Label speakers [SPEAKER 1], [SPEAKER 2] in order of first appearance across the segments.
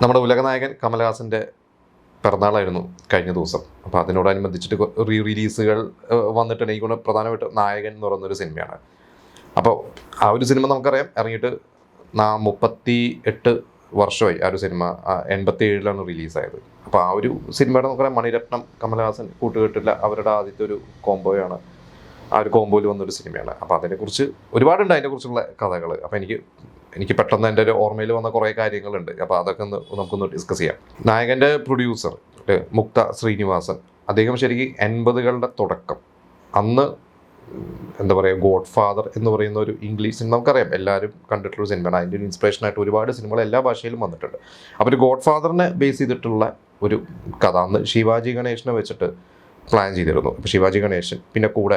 [SPEAKER 1] നമ്മുടെ ഉലകനായകൻ കമൽഹാസൻ്റെ പിറന്നാളായിരുന്നു കഴിഞ്ഞ ദിവസം. അപ്പോൾ അതിനോടനുബന്ധിച്ചിട്ട് റിലീസുകൾ വന്നിട്ടുണ്ട്. എനിക്ക് തോന്നുന്നു പ്രധാനമായിട്ട് നായകൻ എന്ന് പറയുന്നൊരു സിനിമയാണ്. അപ്പോൾ ആ ഒരു സിനിമ നമുക്കറിയാം ഇറങ്ങിയിട്ട് 38 വർഷമായി. ആ ഒരു സിനിമ 87 റിലീസായത്. അപ്പോൾ ആ ഒരു സിനിമയുടെ നമുക്കറിയാം മണിരത്നം കമൽഹാസൻ കൂട്ടുകെട്ടില്ല അവരുടെ ആദ്യത്തെ ഒരു കോംബോയാണ്. ആ ഒരു കോംബോയിൽ വന്നൊരു സിനിമയാണ്. അപ്പോൾ അതിനെക്കുറിച്ച് ഒരുപാടുണ്ട്, അതിനെക്കുറിച്ചുള്ള കഥകൾ. അപ്പോൾ എനിക്ക് പെട്ടെന്ന് എൻ്റെ ഒരു ഓർമ്മയിൽ വന്ന കുറേ കാര്യങ്ങളുണ്ട്. അപ്പോൾ അതൊക്കെ നമുക്കൊന്ന് ഡിസ്കസ് ചെയ്യാം. നായകൻ്റെ പ്രൊഡ്യൂസർ മുക്ത ശ്രീനിവാസൻ, അദ്ദേഹം ശരിക്കും 80കളുടെ തുടക്കം, അന്ന് എന്താ പറയുക, ഗോഡ് ഫാദർ എന്ന് പറയുന്ന ഒരു ഇംഗ്ലീഷ് സിനിമ നമുക്കറിയാം, എല്ലാവരും കണ്ടിട്ടുള്ള സിനിമയാണ്. അതിൻ്റെ ഒരു ഇൻസ്പിറേഷനായിട്ട് ഒരുപാട് സിനിമകൾ എല്ലാ ഭാഷയിലും വന്നിട്ടുണ്ട്. അപ്പോൾ ഒരു ഗോഡ് ഫാദറിനെ ബേസ് ചെയ്തിട്ടുള്ള ഒരു കഥ അന്ന് ശിവാജി ഗണേശനെ വെച്ചിട്ട് പ്ലാൻ ചെയ്തിരുന്നു. ഇപ്പോൾ ശിവാജി ഗണേശൻ പിന്നെ കൂടെ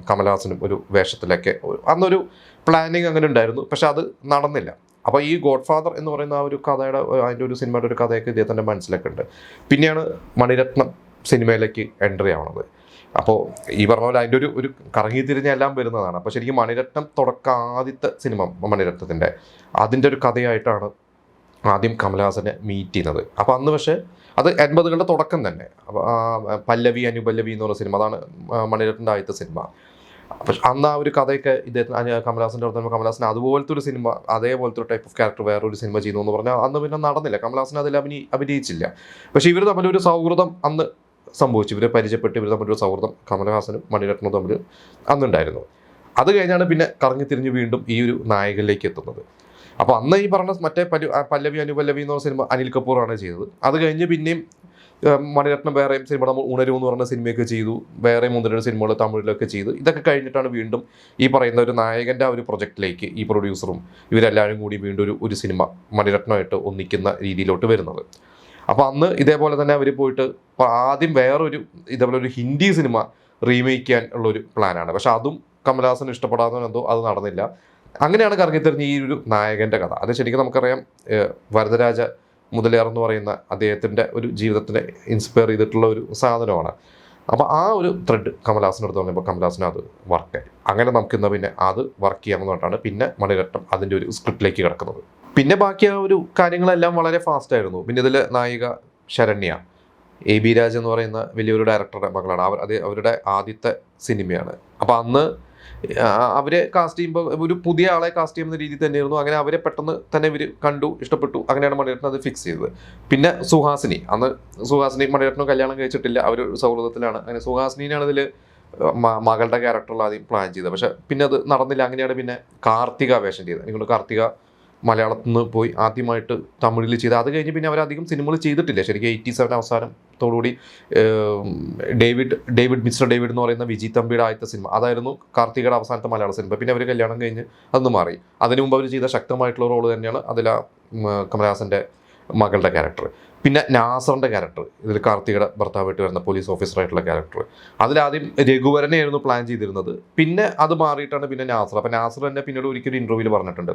[SPEAKER 1] കമൽഹാസനും ഒരു വേഷത്തിലൊക്കെ അന്നൊരു പ്ലാനിങ് അങ്ങനെ ഉണ്ടായിരുന്നു. പക്ഷെ അത് നടന്നില്ല. അപ്പോൾ ഈ ഗോഡ് ഫാദർ എന്ന് പറയുന്ന ആ ഒരു കഥയുടെ അതിൻ്റെ ഒരു സിനിമയുടെ ഒരു കഥയൊക്കെ ഇദ്ദേഹത്തിൻ്റെ മനസ്സിലൊക്കെ ഉണ്ട്. പിന്നെയാണ് മണിരത്നം സിനിമയിലേക്ക് എൻട്രി ആവണത്. അപ്പോൾ ഈ പറഞ്ഞ പോലെ അതിൻ്റെ ഒരു കറങ്ങി തിരിഞ്ഞെല്ലാം വരുന്നതാണ്. അപ്പോൾ ശരിക്കും മണിരത്നം ആദ്യത്തെ സിനിമ മണിരത്നത്തിൻ്റെ അതിൻ്റെ ഒരു കഥയായിട്ടാണ് ആദ്യം കമൽഹാസനെ മീറ്റ് ചെയ്യുന്നത്. അപ്പോൾ അന്ന് പക്ഷേ അത് 80കളുടെ തുടക്കം തന്നെ. പല്ലവി അനുപല്ലവി എന്ന് പറഞ്ഞ സിനിമ, അതാണ് മണിരത്നത്തിൻ്റെ ആദ്യത്തെ സിനിമ. പക്ഷെ അന്ന് ആ ഒരു കഥയൊക്കെ ഇദ്ദേഹത്തിന് കമൽഹാസൻ്റെ അടുത്ത് കമൽഹാസൻ അതുപോലത്തെ ഒരു സിനിമ, അതേപോലത്തെ ഒരു ടൈപ്പ് ഓഫ് ക്യാരക്ടർ വേറൊരു സിനിമ ചെയ്യുന്നു എന്ന് പറഞ്ഞാൽ അന്ന് പിന്നെ നടന്നില്ല. കമൽഹാസൻ അതിൽ അഭിനയിച്ചില്ല. പക്ഷേ ഇവർ തമ്മിലൊരു സൗഹൃദം അന്ന് സംഭവിച്ചു. ഇവർ പരിചയപ്പെട്ട് ഇവർ തമ്മിലൊരു സൗഹൃദം കമൽഹാസനും മണിരത്നവും തമ്മിൽ അന്നുണ്ടായിരുന്നു. അത് കഴിഞ്ഞാണ് പിന്നെ കറങ്ങിത്തിരിഞ്ഞ് വീണ്ടും ഈ ഒരു നായകനിലേക്ക് എത്തുന്നത്. അപ്പോൾ അന്ന് ഈ പറഞ്ഞ മറ്റേ പല്ലവി അനുപല്ലവി എന്ന് പറഞ്ഞ സിനിമ അനിൽ കപൂറാണ് ചെയ്തത്. അത് കഴിഞ്ഞ് പിന്നെയും മണിരത്നം വേറെയും സിനിമ നമ്മൾ ഉണരും എന്ന് പറഞ്ഞ സിനിമയൊക്കെ ചെയ്തു. വേറെ 1-2 സിനിമകൾ തമിഴിലൊക്കെ ചെയ്തു. ഇതൊക്കെ കഴിഞ്ഞിട്ടാണ് വീണ്ടും ഈ പറയുന്ന ഒരു നായകൻ്റെ ആ ഒരു പ്രൊജക്റ്റിലേക്ക് ഈ പ്രൊഡ്യൂസറും ഇവരെല്ലാവരും കൂടി വീണ്ടും ഒരു സിനിമ മണിരത്നമായിട്ട് ഒന്നിക്കുന്ന രീതിയിലോട്ട് വരുന്നത്. അപ്പോൾ അന്ന് ഇതേപോലെ തന്നെ അവർ പോയിട്ട് ആദ്യം വേറൊരു ഇതേപോലെ ഒരു ഹിന്ദി സിനിമ റീമേക്ക് ചെയ്യാൻ ഉള്ളൊരു പ്ലാനാണ്. പക്ഷെ അതും കമൽഹാസന് ഇഷ്ടപ്പെടാത്തതെന്തോ അത് നടന്നില്ല. അങ്ങനെയാണ് കറങ്ങിത്തിരിഞ്ഞ ഈ ഒരു നായകൻ്റെ കഥ. അത് ശരിക്കും നമുക്കറിയാം വരദരാജ മുതലിയാർ എന്ന് പറയുന്ന അദ്ദേഹത്തിൻ്റെ ഒരു ജീവിതത്തിനെ ഇൻസ്പയർ ചെയ്തിട്ടുള്ള ഒരു സാധനമാണ്. അപ്പോൾ ആ ഒരു ത്രെഡ് കമൽഹാസനെടുത്ത് പറഞ്ഞപ്പോൾ കമൽഹാസന് അത് വർക്കായി. അങ്ങനെ നമുക്കിന്ന് പിന്നെ അത് വർക്ക് ചെയ്യാമെന്ന് പറഞ്ഞിട്ടാണ് പിന്നെ മണിരത്നം അതിൻ്റെ ഒരു സ്ക്രിപ്റ്റിലേക്ക് കിടക്കുന്നത്. പിന്നെ ബാക്കി ആ ഒരു കാര്യങ്ങളെല്ലാം വളരെ ഫാസ്റ്റായിരുന്നു. പിന്നെ ഇതിൽ നായിക ശരണ്യ, AB രാജ് എന്ന് പറയുന്ന വലിയൊരു ഡയറക്ടറുടെ മകളാണ്. അവരുടെ ആദ്യത്തെ സിനിമയാണ്. അപ്പോൾ അന്ന് അവരെ കാസ്റ്റ് ചെയ്യുമ്പോൾ ഒരു പുതിയ ആളെ കാസ്റ്റ് ചെയ്യുന്ന രീതി തന്നെയായിരുന്നു. അങ്ങനെ അവരെ പെട്ടെന്ന് തന്നെ ഇവർ കണ്ടു, ഇഷ്ടപ്പെട്ടു. അങ്ങനെയാണ് മണിരത്നം അത് ഫിക്സ് ചെയ്തത്. പിന്നെ സുഹാസിനി, അന്ന് സുഹാസിനി മണിരത്നം കല്യാണം കഴിച്ചിട്ടില്ല, അവർ സൗഹൃദത്തിലാണ്. അങ്ങനെ സുഹാസിനിയാണ് ഇതിൽ മകളുടെ ക്യാരക്ടറിൽ ആദ്യം പ്ലാൻ ചെയ്തത്. പക്ഷെ പിന്നെ അത് നടന്നില്ല. അങ്ങനെയാണ് പിന്നെ കാർത്തിക വേഷം ചെയ്തത്. എനിക്കൊണ്ട് കാർത്തിക മലയാളത്തിൽ നിന്ന് പോയി ആദ്യമായിട്ട് തമിഴിൽ ചെയ്ത്. അത് കഴിഞ്ഞ് പിന്നെ അവരധികം സിനിമകൾ ചെയ്തിട്ടില്ല. ശരിക്കും 87 അവസാനത്തോടുകൂടി മിസ്റ്റർ ഡേവിഡ് എന്ന് പറയുന്ന വിജി തമ്പിയുടെ ആദ്യത്തെ സിനിമ അതായിരുന്നു കാർത്തികയുടെ അവസാനത്തെ മലയാള സിനിമ. പിന്നെ അവർ കല്യാണം കഴിഞ്ഞ് അതൊന്ന് മാറി. അതിനു മുമ്പ് അവർ ചെയ്ത ശക്തമായിട്ടുള്ള റോള് തന്നെയാണ് അതിൽ കമൽഹാസൻ്റെ മകളുടെ ക്യാരക്ടർ. പിന്നെ നാസറിൻ്റെ ക്യാരക്ടർ, ഇതിൽ കാർത്തികയുടെ ഭർത്താവായിട്ട് വരുന്ന പോലീസ് ഓഫീസറായിട്ടുള്ള ക്യാരക്ടർ, അതിലാദ്യം രഘുവരനെയായിരുന്നു പ്ലാൻ ചെയ്തിരുന്നത്. പിന്നെ അത് മാറിയിട്ടാണ് പിന്നെ നാസർ. അപ്പോൾ നാസർ തന്നെ പിന്നീട് ഒരിക്കലും ഇൻ്റർവ്യൂവിൽ പറഞ്ഞിട്ടുണ്ട്,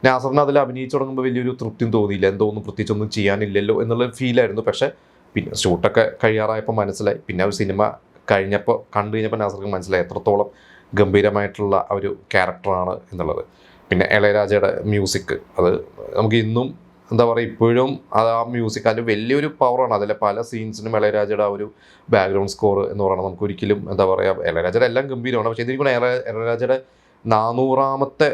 [SPEAKER 1] നാസറിന് അതിൽ അഭിനയിച്ചു തുടങ്ങുമ്പോൾ വലിയൊരു തൃപ്തിയും തോന്നിയില്ല, എന്തോ ഒന്നും പ്രത്യേകിച്ചൊന്നും ചെയ്യാനില്ലല്ലോ എന്നുള്ള ഫീലായിരുന്നു. പക്ഷേ പിന്നെ ഷൂട്ടൊക്കെ കഴിയാറായപ്പോൾ മനസ്സിലായി. പിന്നെ ഒരു സിനിമ കണ്ടു കഴിഞ്ഞപ്പോൾ നാസർക്ക് മനസ്സിലായി എത്രത്തോളം ഗംഭീരമായിട്ടുള്ള ഒരു ക്യാരക്ടറാണ് എന്നുള്ളത്. പിന്നെ ഇളയരാജയുടെ മ്യൂസിക്, അത് നമുക്ക് ഇന്നും എന്താ പറയുക, ഇപ്പോഴും അത് ആ മ്യൂസിക് അതിൻ്റെ വലിയൊരു പവറാണ്. അതിലെ പല സീൻസിനും ഇളയരാജയുടെ ആ ഒരു ബാക്ക്ഗ്രൗണ്ട് സ്കോർ എന്ന് പറയുന്നത് നമുക്ക് ഒരിക്കലും എന്താ പറയുക, ഇളയരാജയുടെ എല്ലാം ഗംഭീരമാണ്. പക്ഷേ ഇതിരിക്കും ഇളയരാജയുടെ 400ാമത്തെ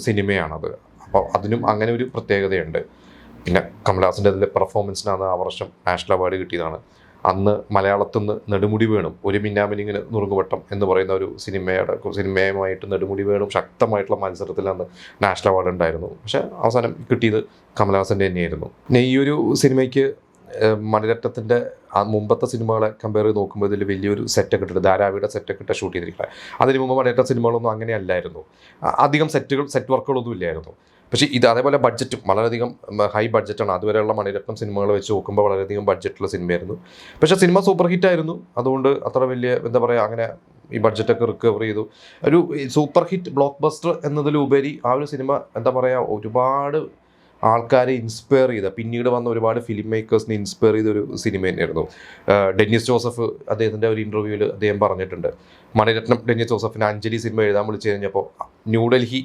[SPEAKER 1] സിനിമയാണത്. അപ്പോൾ അതിനും അങ്ങനെ ഒരു പ്രത്യേകതയുണ്ട്. പിന്നെ കമൽഹാസൻ്റെ അതിലെ പെർഫോമൻസിനാണ് ആ വർഷം നാഷണൽ അവാർഡ് കിട്ടിയതാണ്. അന്ന് മലയാളത്തിൽ നിന്ന് നെടുമുടി വേണും ഒരു മിന്നാമിനിങ്ങിന് നുറുങ്ങുവട്ടം എന്ന് പറയുന്ന ഒരു സിനിമയുമായിട്ട് നെടുമുടി വേണും ശക്തമായിട്ടുള്ള മത്സരത്തിൽ അന്ന് നാഷണൽ അവാർഡ് ഉണ്ടായിരുന്നു. പക്ഷേ അവസാനം കിട്ടിയത് കമൽഹാസൻ്റെ തന്നെയായിരുന്നു. പിന്നെ ഈ ഒരു സിനിമയ്ക്ക് മണിരത്നത്തിൻ്റെ മുമ്പത്തെ സിനിമകളെ കമ്പയർ ചെയ്ത് നോക്കുമ്പോൾ ഇതിൽ വലിയൊരു സെറ്റൊക്കെ ഇട്ടിട്ട് ധാരാവിയുടെ സെറ്റൊക്കെ ഇട്ട് ഷൂട്ട് ചെയ്തിരിക്കുന്നത്. അതിന് മുമ്പ് മണിരത്ന സിനിമകളൊന്നും അങ്ങനെ അല്ലായിരുന്നു. അധികം സെറ്റ് വർക്കുകളൊന്നും ഇല്ലായിരുന്നു. പക്ഷേ ഇത് അതേപോലെ ബഡ്ജറ്റും വളരെയധികം ഹൈ ബഡ്ജറ്റാണ്. അതുവരെയുള്ള മണിരത്നം സിനിമകൾ വെച്ച് നോക്കുമ്പോൾ വളരെയധികം ബഡ്ജറ്റുള്ള സിനിമയായിരുന്നു. പക്ഷേ സിനിമ സൂപ്പർ ഹിറ്റായിരുന്നു. അതുകൊണ്ട് അത്ര വലിയ എന്താ പറയുക, അങ്ങനെ ഈ ബഡ്ജറ്റൊക്കെ റിക്കവർ ചെയ്തു. ഒരു സൂപ്പർ ഹിറ്റ് ബ്ലോക്ക് ബസ്റ്റർ എന്നതിലുപരി ആ ഒരു സിനിമ എന്താ പറയുക, ഒരുപാട് ആൾക്കാരെ ഇൻസ്പയർ ചെയ്ത, പിന്നീട് വന്ന ഒരുപാട് ഫിലിം മേക്കേഴ്സിനെ ഇൻസ്പയർ ചെയ്തൊരു സിനിമ തന്നെയായിരുന്നു. ഡെന്നിസ് ജോസഫ് അദ്ദേഹത്തിൻ്റെ ഒരു ഇൻ്റർവ്യൂവിൽ അദ്ദേഹം പറഞ്ഞിട്ടുണ്ട്, മണിരത്നം ഡെന്നിസ് ജോസഫിന് അഞ്ജലി സിനിമ എഴുതാൻ വിളിച്ചു കഴിഞ്ഞപ്പോൾ ന്യൂഡൽഹി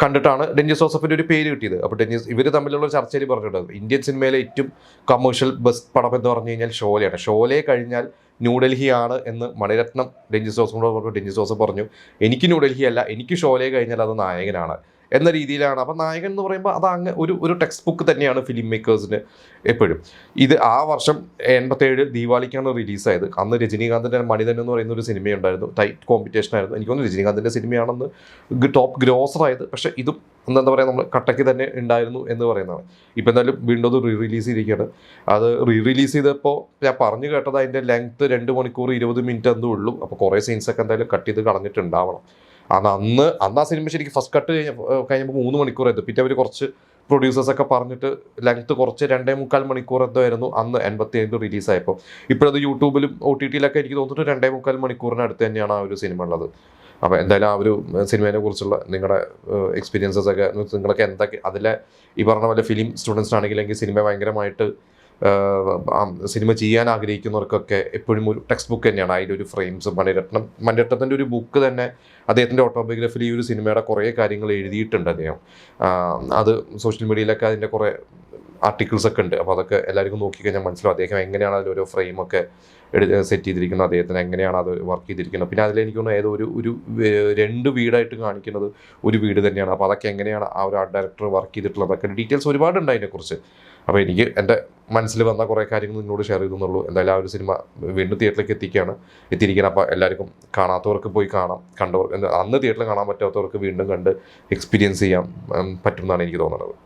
[SPEAKER 1] കണ്ടിട്ടാണ് ഡെന്നിസ് ജോസഫിൻ്റെ ഒരു പേര് കിട്ടിയത്. അപ്പോൾ ഇവർ തമ്മിലുള്ള ചർച്ചയിൽ പറഞ്ഞിട്ടുണ്ട് ഇന്ത്യൻ സിനിമയിലെ ഏറ്റവും കമേഴ്ഷ്യൽ ബെസ്റ്റ് പടം എന്ന് പറഞ്ഞു കഴിഞ്ഞാൽ ഷോലയാണ്. ഷോലയെ കഴിഞ്ഞാൽ ന്യൂഡൽഹിയാണ് എന്ന് മണിരത്നം ഡെന്നിസ് ജോസഫിനോട് പറഞ്ഞു. ഡെന്നിസ് ജോസഫ് പറഞ്ഞു എനിക്ക് ന്യൂഡൽഹി അല്ല, എനിക്ക് ഷോലയെ കഴിഞ്ഞാൽ അത് നായകനാണ് എന്ന രീതിയിലാണ്. അപ്പം നായകൻ എന്ന് പറയുമ്പോൾ അത് അങ്ങ് ഒരു ടെക്സ്റ്റ് ബുക്ക് തന്നെയാണ് ഫിലിം മേക്കേഴ്സിന് എപ്പോഴും. ഇത് ആ വർഷം 87 ദീപാവലിക്കാണ് റിലീസായത്. അന്ന് രജനീകാന്തിൻ്റെ മണിതൻ എന്ന് പറയുന്ന ഒരു സിനിമയുണ്ടായിരുന്നു. ടൈറ്റ് കോമ്പറ്റീഷൻ ആയിരുന്നു. എനിക്ക് തോന്നുന്നു രജനീകാന്തിൻ്റെ സിനിമയാണെന്ന് ടോപ്പ് ഗ്രോസറായത്. പക്ഷേ ഇതും എന്താ പറയുക നമ്മൾ കട്ടയ്ക്ക് തന്നെ ഉണ്ടായിരുന്നു എന്ന് പറയുന്നതാണ്. ഇപ്പം എന്തായാലും വീണ്ടും അത് റിലീസ് ചെയ്തിരിക്കുകയാണ്. അത് റിലീസ് ചെയ്തപ്പോൾ ഞാൻ പറഞ്ഞു കേട്ടത് അതിൻ്റെ ലെങ്ത്ത് 2 മണിക്കൂർ 20 മിനിറ്റ് എന്തേ ഉള്ളൂ. അപ്പോൾ കുറേ സീൻസൊക്കെ എന്തായാലും കട്ട് ചെയ്ത് കളഞ്ഞിട്ടുണ്ടാവണം. അന്ന് ആ സിനിമ ശരിക്കും ഫസ്റ്റ് കട്ട് കഴിഞ്ഞപ്പോൾ 3 മണിക്കൂർ എത്തും. പിന്നെ അവർ കുറച്ച് പ്രൊഡ്യൂസേഴ്സൊക്കെ പറഞ്ഞിട്ട് ലെങ്ത്ത് കുറച്ച് 2.25 മണിക്കൂർ എന്തോ ആയിരുന്നു അന്ന് 87 റിലീസായപ്പോൾ. ഇപ്പോഴത് യൂട്യൂബിലും OTT എനിക്ക് തോന്നിയിട്ട് 2.25 മണിക്കൂറിനടുത്ത് തന്നെയാണ് ആ ഒരു സിനിമ ഉള്ളത്. അപ്പോൾ എന്തായാലും ആ ഒരു സിനിമയെ കുറിച്ചുള്ള നിങ്ങളുടെ എക്സ്പീരിയൻസസ് ഒക്കെ നിങ്ങളൊക്കെ എന്തൊക്കെ അതിലെ ഈ പറഞ്ഞ പോലെ ഫിലിം സ്റ്റുഡൻസ് ആണെങ്കിലെങ്കിൽ സിനിമ ഭയങ്കരമായിട്ട് സിനിമ ചെയ്യാൻ ആഗ്രഹിക്കുന്നവർക്കൊക്കെ എപ്പോഴും ഒരു ടെക്സ്റ്റ് ബുക്ക് തന്നെയാണ്. അതിലൊരു ഫ്രെയിംസ് മണിരത്നത്തിൻ്റെ ഒരു ബുക്ക് തന്നെ അദ്ദേഹത്തിൻ്റെ ഓട്ടോബയോഗ്രഫിയിൽ ഈ ഒരു സിനിമയുടെ കുറേ കാര്യങ്ങൾ എഴുതിയിട്ടുണ്ട് അദ്ദേഹം. അത് സോഷ്യൽ മീഡിയയിലൊക്കെ അതിൻ്റെ കുറേ ആർട്ടിക്കിൾസ് ഒക്കെ ഉണ്ട്. അപ്പോൾ അതൊക്കെ എല്ലാവർക്കും നോക്കിക്കഴിഞ്ഞാൽ മനസ്സിലാവും അദ്ദേഹം എങ്ങനെയാണ് അതിലൊരു ഫ്രെയിമൊക്കെ സെറ്റ് ചെയ്തിരിക്കുന്നത്, അദ്ദേഹത്തിന് എങ്ങനെയാണ് അത് വർക്ക് ചെയ്തിരിക്കുന്നത്. പിന്നെ അതിലെനിക്ക് തോന്നുന്നു ഏതോ ഒരു 2 വീടായിട്ട് കാണിക്കുന്നത് ഒരു വീട് തന്നെയാണ്. അപ്പോൾ അതൊക്കെ എങ്ങനെയാണ് ആ ഒരു ആർട്ട് ഡയറക്ടർ വർക്ക് ചെയ്തിട്ടുള്ളത്, അതൊക്കെ ഡീറ്റെയിൽസ് ഒരുപാടുണ്ട് അതിനെക്കുറിച്ച്. അപ്പോൾ എനിക്ക് എൻ്റെ മനസ്സിൽ വന്ന കുറേ കാര്യങ്ങൾ നിങ്ങളോട് ഷെയർ ചെയ്തെന്നുള്ളൂ. എന്തായാലും ആ ഒരു സിനിമ വീണ്ടും തിയേറ്ററിലേക്ക് എത്തിയിരിക്കുകയാണ്. അപ്പോൾ എല്ലാവർക്കും കാണാത്തവർക്ക് പോയി കാണാം, കണ്ടവർക്ക് അന്ന് തിയേറ്ററിൽ കാണാൻ പറ്റാത്തവർക്ക് വീണ്ടും കണ്ട് എക്സ്പീരിയൻസ് ചെയ്യാൻ പറ്റുമെന്നാണ് എനിക്ക് തോന്നുന്നത്.